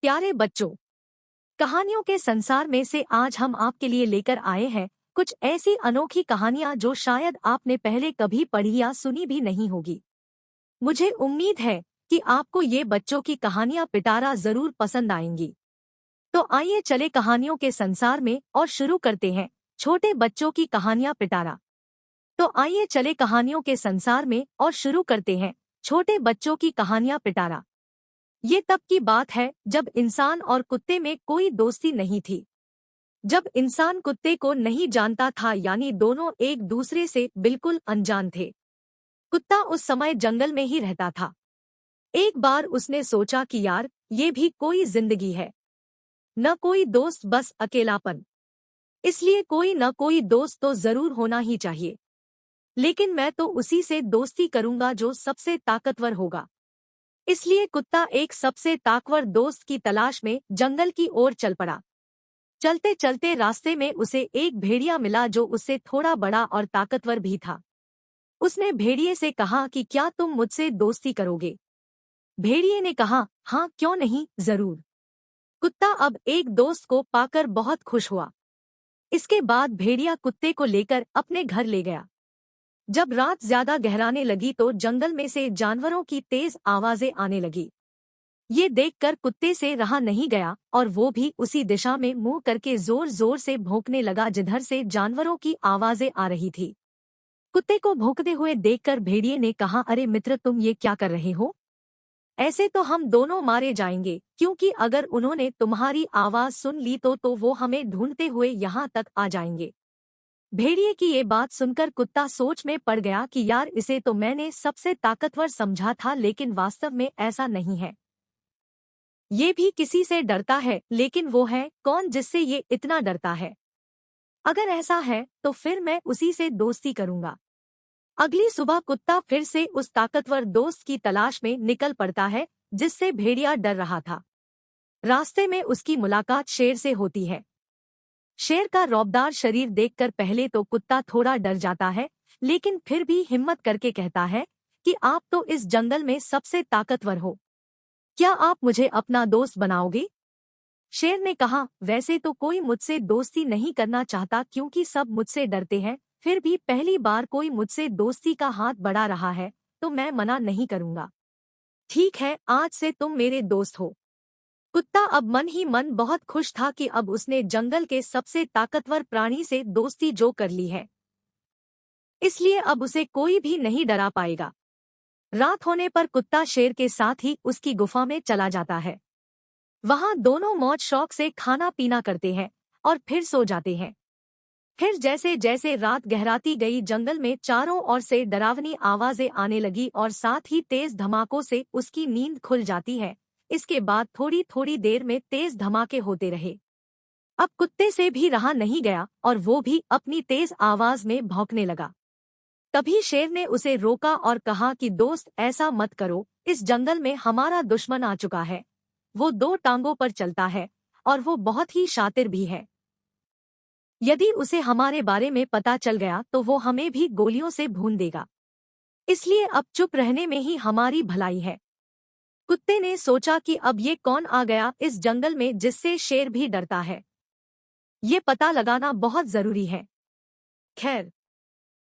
प्यारे बच्चों, कहानियों के संसार में से आज हम आपके लिए लेकर आए हैं कुछ ऐसी अनोखी कहानियां जो शायद आपने पहले कभी पढ़ी या सुनी भी नहीं होगी। मुझे उम्मीद है कि आपको ये बच्चों की कहानियां पिटारा जरूर पसंद आएंगी। तो आइए चले कहानियों के संसार में और शुरू करते हैं छोटे बच्चों की कहानियां पिटारा। तो आइए चले कहानियों के संसार में और शुरू करते हैं छोटे बच्चों की कहानियां पिटारा। ये तब की बात है जब इंसान और कुत्ते में कोई दोस्ती नहीं थी। जब इंसान कुत्ते को नहीं जानता था, यानी दोनों एक दूसरे से बिल्कुल अनजान थे। कुत्ता उस समय जंगल में ही रहता था। एक बार उसने सोचा कि यार, ये भी कोई जिंदगी है, न कोई दोस्त, बस अकेलापन। इसलिए कोई न कोई दोस्त तो जरूर होना ही चाहिए। लेकिन मैं तो उसी से दोस्ती करूंगा जो सबसे ताकतवर होगा। इसलिए कुत्ता एक सबसे ताकतवर दोस्त की तलाश में जंगल की ओर चल पड़ा। चलते चलते रास्ते में उसे एक भेड़िया मिला जो उससे थोड़ा बड़ा और ताकतवर भी था। उसने भेड़िए से कहा कि क्या तुम मुझसे दोस्ती करोगे? भेड़िए ने कहा, हाँ, क्यों नहीं, जरूर। कुत्ता अब एक दोस्त को पाकर बहुत खुश हुआ। इसके बाद भेड़िया कुत्ते को लेकर अपने घर ले गया। जब रात ज्यादा गहराने लगी तो जंगल में से जानवरों की तेज आवाजें आने लगी। ये देखकर कुत्ते से रहा नहीं गया और वो भी उसी दिशा में मुंह करके जोर जोर से भौंकने लगा जिधर से जानवरों की आवाजें आ रही थी। कुत्ते को भौंकते हुए देखकर भेड़िए ने कहा, अरे मित्र, तुम ये क्या कर रहे हो? ऐसे तो हम दोनों मारे जाएंगे, क्योंकि अगर उन्होंने तुम्हारी आवाज सुन ली तो वो हमें ढूंढते हुए यहाँ तक आ जाएंगे। भेड़िए की ये बात सुनकर कुत्ता सोच में पड़ गया कि यार, इसे तो मैंने सबसे ताकतवर समझा था, लेकिन वास्तव में ऐसा नहीं है। ये भी किसी से डरता है, लेकिन वो है कौन जिससे ये इतना डरता है? अगर ऐसा है तो फिर मैं उसी से दोस्ती करूंगा। अगली सुबह कुत्ता फिर से उस ताकतवर दोस्त की तलाश में निकल पड़ता है जिससे भेड़िया डर रहा था। रास्ते में उसकी मुलाकात शेर से होती है। शेर का रौबदार शरीर देखकर पहले तो कुत्ता थोड़ा डर जाता है, लेकिन फिर भी हिम्मत करके कहता है कि आप तो इस जंगल में सबसे ताकतवर हो, क्या आप मुझे अपना दोस्त बनाओगे? शेर ने कहा, वैसे तो कोई मुझसे दोस्ती नहीं करना चाहता क्योंकि सब मुझसे डरते हैं, फिर भी पहली बार कोई मुझसे दोस्ती का हाथ बढ़ा रहा है तो मैं मना नहीं करूंगा। ठीक है, आज से तुम मेरे दोस्त हो। कुत्ता अब मन ही मन बहुत खुश था कि अब उसने जंगल के सबसे ताकतवर प्राणी से दोस्ती जो कर ली है, इसलिए अब उसे कोई भी नहीं डरा पाएगा। रात होने पर कुत्ता शेर के साथ ही उसकी गुफा में चला जाता है। वहां दोनों मौज शौक से खाना पीना करते हैं और फिर सो जाते हैं। फिर जैसे जैसे रात गहराती गई, जंगल में चारों ओर से डरावनी आवाजें आने लगी और साथ ही तेज धमाकों से उसकी नींद खुल जाती है। इसके बाद थोड़ी थोड़ी देर में तेज धमाके होते रहे। अब कुत्ते से भी रहा नहीं गया और वो भी अपनी तेज आवाज में भौंकने लगा। तभी शेर ने उसे रोका और कहा कि दोस्त, ऐसा मत करो, इस जंगल में हमारा दुश्मन आ चुका है। वो दो टांगों पर चलता है और वो बहुत ही शातिर भी है। यदि उसे हमारे बारे में पता चल गया तो वो हमें भी गोलियों से भून देगा। इसलिए अब चुप रहने में ही हमारी भलाई है। कुत्ते ने सोचा कि अब ये कौन आ गया इस जंगल में जिससे शेर भी डरता है। ये पता लगाना बहुत जरूरी है। खैर,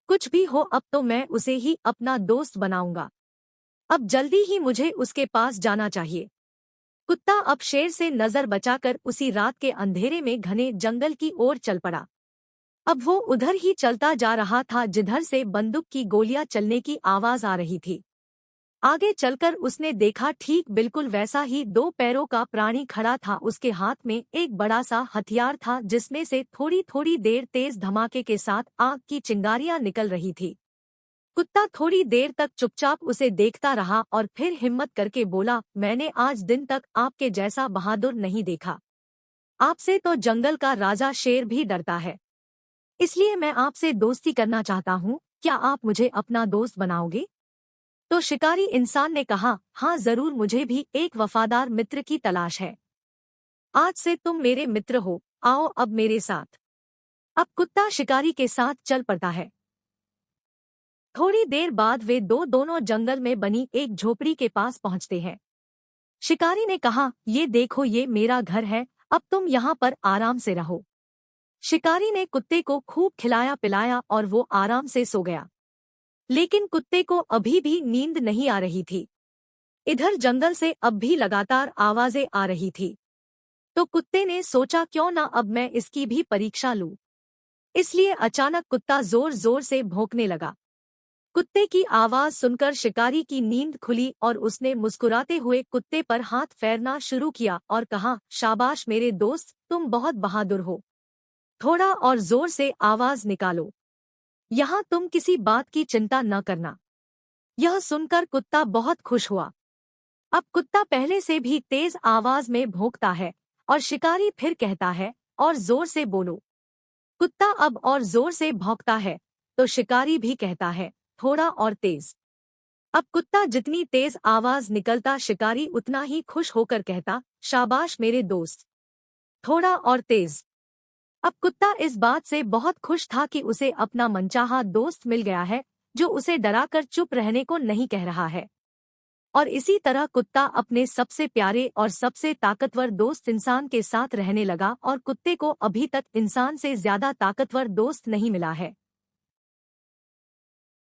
कुछ भी हो, अब तो मैं उसे ही अपना दोस्त बनाऊंगा। अब जल्दी ही मुझे उसके पास जाना चाहिए। कुत्ता अब शेर से नजर बचाकर उसी रात के अंधेरे में घने जंगल की ओर चल पड़ा। अब वो उधर ही चलता जा रहा था जिधर से बंदूक की गोलियां चलने की आवाज आ रही थी। आगे चलकर उसने देखा, ठीक बिल्कुल वैसा ही दो पैरों का प्राणी खड़ा था। उसके हाथ में एक बड़ा सा हथियार था जिसमें से थोड़ी थोड़ी देर तेज धमाके के साथ आग की चिंगारियां निकल रही थी। कुत्ता थोड़ी देर तक चुपचाप उसे देखता रहा और फिर हिम्मत करके बोला, मैंने आज दिन तक आपके जैसा बहादुर नहीं देखा। आपसे तो जंगल का राजा शेर भी डरता है। इसलिए मैं आपसे दोस्ती करना चाहता हूँ, क्या आप मुझे अपना दोस्त बनाओगे? तो शिकारी इंसान ने कहा, हाँ जरूर, मुझे भी एक वफादार मित्र की तलाश है। आज से तुम मेरे मित्र हो, आओ अब मेरे साथ। अब कुत्ता शिकारी के साथ चल पड़ता है। थोड़ी देर बाद वे दोनों जंगल में बनी एक झोपड़ी के पास पहुंचते हैं। शिकारी ने कहा, ये देखो, ये मेरा घर है, अब तुम यहाँ पर आराम से रहो। शिकारी ने कुत्ते को खूब खिलाया पिलाया और वो आराम से सो गया। लेकिन कुत्ते को अभी भी नींद नहीं आ रही थी। इधर जंगल से अब भी लगातार आवाजें आ रही थी। तो कुत्ते ने सोचा, क्यों ना अब मैं इसकी भी परीक्षा लूं। इसलिए अचानक कुत्ता जोर जोर से भौंकने लगा। कुत्ते की आवाज सुनकर शिकारी की नींद खुली और उसने मुस्कुराते हुए कुत्ते पर हाथ फेरना शुरू किया और कहा, शाबाश मेरे दोस्त, तुम बहुत बहादुर हो। थोड़ा और जोर से आवाज निकालो। यहाँ तुम किसी बात की चिंता न करना। यह सुनकर कुत्ता बहुत खुश हुआ। अब कुत्ता पहले से भी तेज आवाज में भौंकता है और शिकारी फिर कहता है, और जोर से बोलो। कुत्ता अब और जोर से भौंकता है तो शिकारी भी कहता है, थोड़ा और तेज। अब कुत्ता जितनी तेज आवाज निकलता, शिकारी उतना ही खुश होकर कहता, शाबाश मेरे दोस्त, थोड़ा और तेज। अब कुत्ता इस बात से बहुत खुश था कि उसे अपना मनचाहा दोस्त मिल गया है, जो उसे डराकर चुप रहने को नहीं कह रहा है। और इसी तरह कुत्ता अपने सबसे प्यारे और सबसे ताकतवर दोस्त इंसान के साथ रहने लगा और कुत्ते को अभी तक इंसान से ज्यादा ताकतवर दोस्त नहीं मिला है।